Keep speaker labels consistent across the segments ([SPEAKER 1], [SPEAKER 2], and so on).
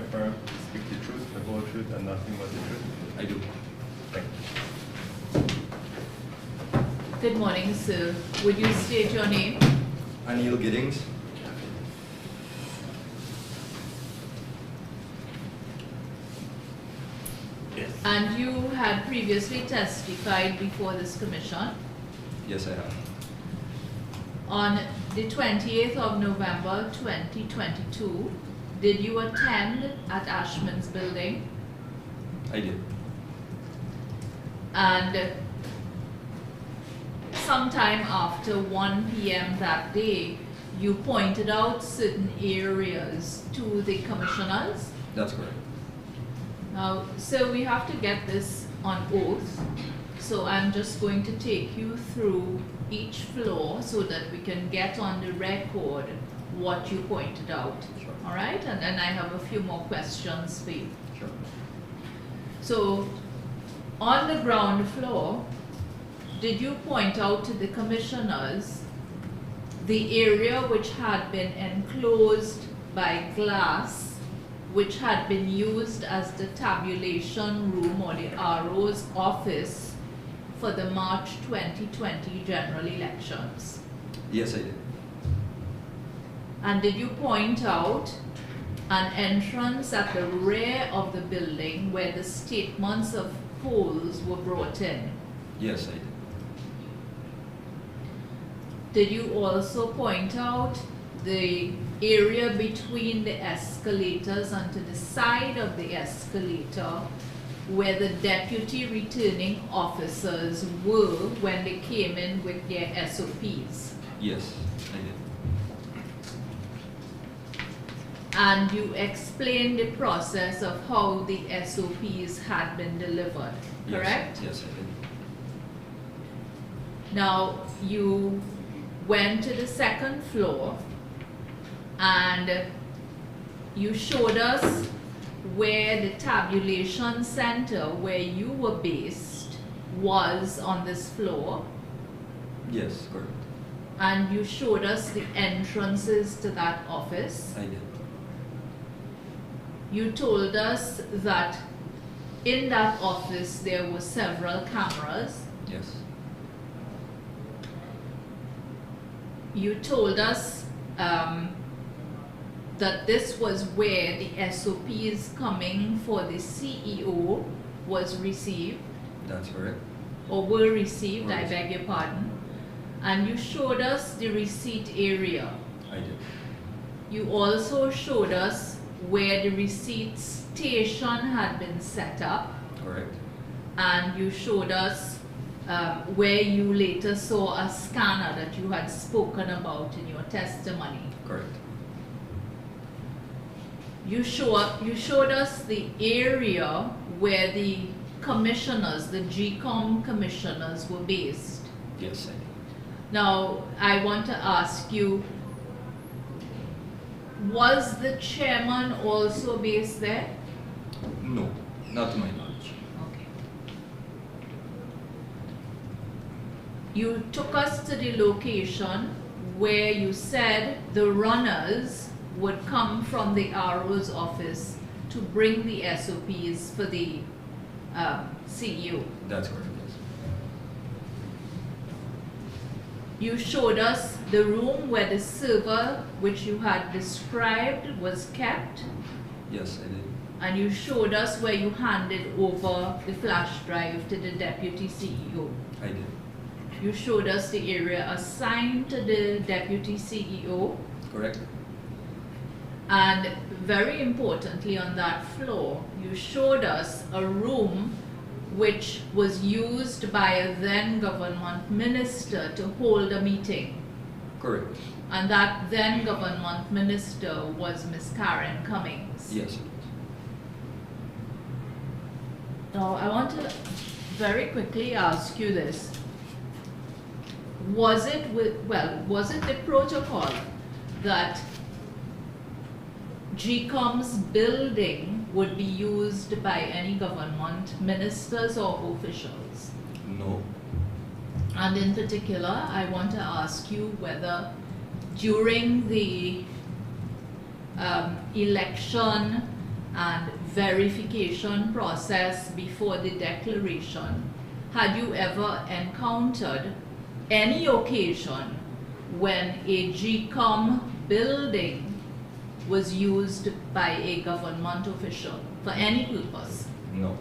[SPEAKER 1] affirm to speak the truth, the whole truth, and nothing but the truth?
[SPEAKER 2] I do.
[SPEAKER 1] Thank you.
[SPEAKER 3] Good morning, sir. Would you state your name?
[SPEAKER 2] Anil Giddings.
[SPEAKER 1] Yes.
[SPEAKER 3] And you had previously testified before this commission.
[SPEAKER 2] Yes, I have.
[SPEAKER 3] On the 28th of November 2022, did you attend at Ashman's building?
[SPEAKER 2] I did.
[SPEAKER 3] And sometime after 1 p.m. that day, you pointed out certain areas to the commissioners.
[SPEAKER 2] That's correct.
[SPEAKER 3] Now, so we have to get this on oath. So I'm just going to take you through each floor so that we can get on the record what you pointed out.
[SPEAKER 2] Sure.
[SPEAKER 3] All right? And then I have a few more questions for you.
[SPEAKER 2] Sure.
[SPEAKER 3] So on the ground floor, did you point out to the commissioners the area which had been enclosed by glass, which had been used as the tabulation room or the RO's office for the March 2020 general elections?
[SPEAKER 2] Yes, I did.
[SPEAKER 3] And did you point out an entrance at the rear of the building where the statements of polls were brought in?
[SPEAKER 2] Yes, I did.
[SPEAKER 3] Did you also point out the area between the escalators and to the side of the escalator where the deputy returning officers were when they came in with their SOPs?
[SPEAKER 2] Yes, I did.
[SPEAKER 3] And you explained the process of how the SOPs had been delivered, correct?
[SPEAKER 2] Yes, I did.
[SPEAKER 3] Now, you went to the second floor and you showed us where the tabulation center where you were based was on this floor,
[SPEAKER 2] Yes, correct.
[SPEAKER 3] and you showed us the entrances to that office.
[SPEAKER 2] I did.
[SPEAKER 3] You told us that in that office there were several cameras.
[SPEAKER 2] Yes.
[SPEAKER 3] You told us that this was where the SOPs coming for the CEO was received,
[SPEAKER 2] That's correct.
[SPEAKER 3] or were received, I
[SPEAKER 2] Right.
[SPEAKER 3] beg your pardon. And you showed us the receipt area.
[SPEAKER 2] I did.
[SPEAKER 3] You also showed us where the receipt station had been set up,
[SPEAKER 2] Correct.
[SPEAKER 3] and you showed us where you later saw a scanner that you had spoken about in your testimony.
[SPEAKER 2] Correct.
[SPEAKER 3] You showed us the area where the commissioners, the GCOM commissioners, were based.
[SPEAKER 2] Yes, I did.
[SPEAKER 3] Now, I want to ask you, was the chairman also based there?
[SPEAKER 2] No, not to my knowledge.
[SPEAKER 3] Okay. You took us to the location where you said the runners would come from the RO's office to bring the SOPs for the CEO.
[SPEAKER 2] That's correct. Yes.
[SPEAKER 3] You showed us the room where the server, which you had described, was kept,
[SPEAKER 2] Yes, I did.
[SPEAKER 3] and you showed us where you handed over the flash drive to the deputy CEO.
[SPEAKER 2] I did.
[SPEAKER 3] You showed us the area assigned to the deputy CEO,
[SPEAKER 2] Correct.
[SPEAKER 3] and very importantly on that floor, you showed us a room which was used by a then government minister to hold a meeting.
[SPEAKER 2] Correct.
[SPEAKER 3] And that then government minister was Miss Karen Cummings.
[SPEAKER 2] Yes.
[SPEAKER 3] Now, I want to very quickly ask you this. Was it the protocol that GCOM's building would be used by any government ministers or officials?
[SPEAKER 2] No.
[SPEAKER 3] And in particular, I want to ask you whether during the election and verification process before the declaration, had you ever encountered any occasion when a GCOM building was used by a government official for any purpose?
[SPEAKER 2] No.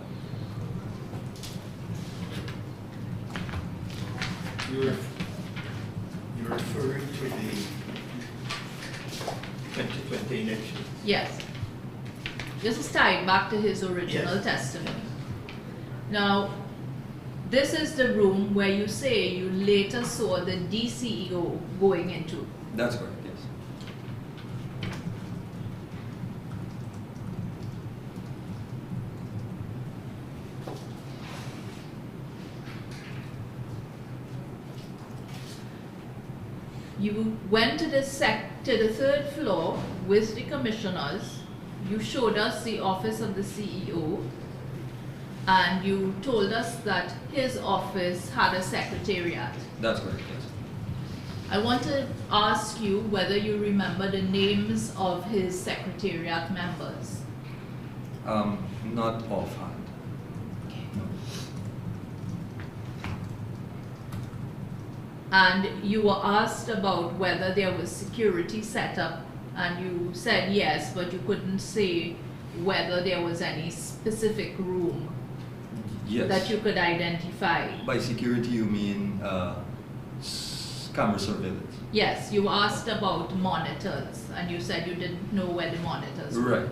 [SPEAKER 4] You're referring to the 2020 election.
[SPEAKER 3] Yes. This is tied back to his original
[SPEAKER 4] Yes.
[SPEAKER 3] testimony. Now, this is the room where you say you later saw the DCEO going into.
[SPEAKER 2] That's correct, yes.
[SPEAKER 3] You went to the third floor with the commissioners. You showed us the office of the CEO, and you told us that his office had a secretariat.
[SPEAKER 2] That's correct, yes.
[SPEAKER 3] I want to ask you whether you remember the names of his secretariat members.
[SPEAKER 2] Not offhand. No.
[SPEAKER 3] And you were asked about whether there was security set up, and you said yes, but you couldn't say whether there was any specific room
[SPEAKER 2] Yes.
[SPEAKER 3] that you could identify.
[SPEAKER 2] By security, you mean camera surveillance?
[SPEAKER 3] Yes, you asked about monitors, and you said you didn't know where the monitors were.
[SPEAKER 2] Right,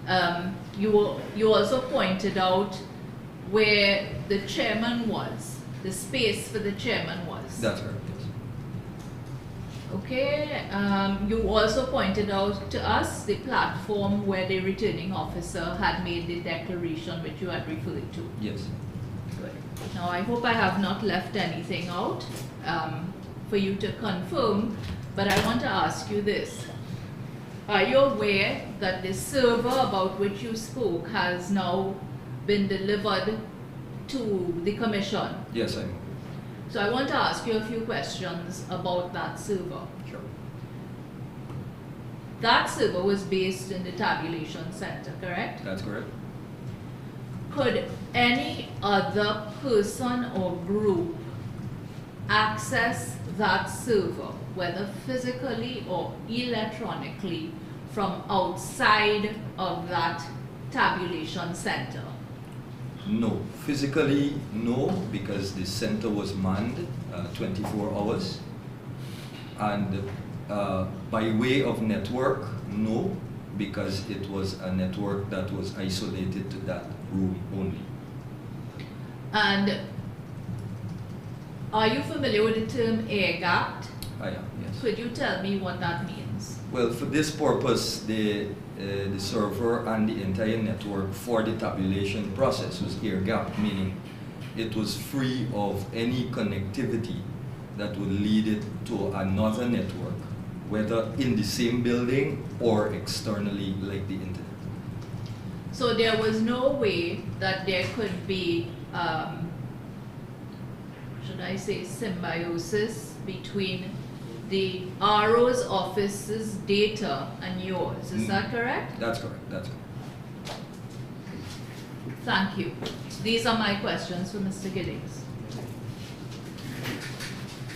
[SPEAKER 2] right.
[SPEAKER 3] You also pointed out where the chairman was, the space for the chairman was.
[SPEAKER 2] That's correct, yes.
[SPEAKER 3] Okay, you also pointed out to us the platform where the returning officer had made the declaration which you had referred to.
[SPEAKER 2] Yes.
[SPEAKER 3] Good. Now, I hope I have not left anything out for you to confirm, but I want to ask you this. Are you aware that the server about which you spoke has now been delivered to the commission?
[SPEAKER 2] Yes, I know.
[SPEAKER 3] So I want to ask you a few questions about that server.
[SPEAKER 2] Sure.
[SPEAKER 3] That server was based in the tabulation center, correct?
[SPEAKER 2] That's correct.
[SPEAKER 3] Could any other person or group access that server, whether physically or electronically, from outside of that tabulation center?
[SPEAKER 2] No. Physically, no, because the center was manned 24 hours. And by way of network, no, because it was a network that was isolated to that room only.
[SPEAKER 3] And are you familiar with the term air gapped?
[SPEAKER 2] I am, yes.
[SPEAKER 3] Could you tell me what that means?
[SPEAKER 2] Well, for this purpose, the server and the entire network for the tabulation process was air-gapped, meaning it was free of any connectivity that would lead it to another network, whether in the same building or externally, like the internet.
[SPEAKER 3] So there was no way that there could be, should I say, symbiosis between the RO's office's data and yours. Is that correct?
[SPEAKER 2] That's correct. That's correct.
[SPEAKER 3] Thank you. These are my questions for Mr. Giddings.